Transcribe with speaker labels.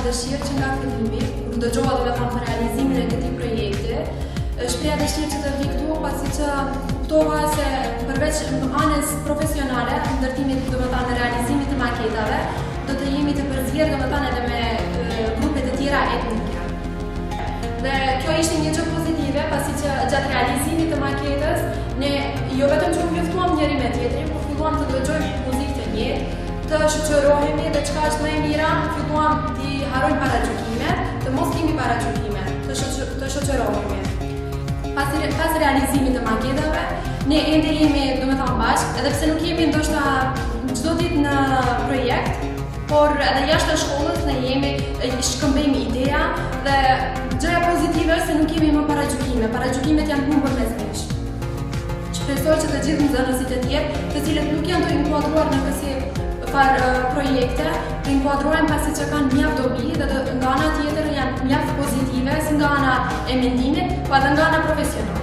Speaker 1: dëshirë që nga fillimi, kur dëgjova domethënë për realizimin e këtij projekti, shpreha dëshirë që të vi këtu, pasi që kuptova se përveç anës profesionale, ndërtimit domethënë realizimit të maketave, do të jemi të përzgjedhur domethënë edhe me grupe të tjera etnike. Dhe kjo ishte një gjë pozitive, pasi që gjatë realizimit të maketës, ne jo vetëm që u njoftuam njëri me tjetrin, por filluam të dëgjojmë muzikë të njëjtë, të shoqërohemi dhe çka është më e mira, filluam të harrojmë paragjykimet, të mos kemi paragjykime, të shoqërohemi. Pas realizimit të maketave, ne ende jemi domethënë bashkë, edhe pse nuk jemi ndoshta çdo ditë në projekt, por edhe jashtë shkollës ne jemi, shkëmbejmë ideja dhe gjëja pozitive është se nuk kemi më paragjykime. Paragjykimet janë humbur mes nesh. Shpresoj që të gjithë nxënësit e tjerë, të cilët nuk janë të inkuadruar në kësi projekte, të inkuadrohen pasi që kanë mjaft dobi dhe nga ana tjetër janë mjaft pozitive, si nga ana e mendimit, po edhe nga ana profesionale.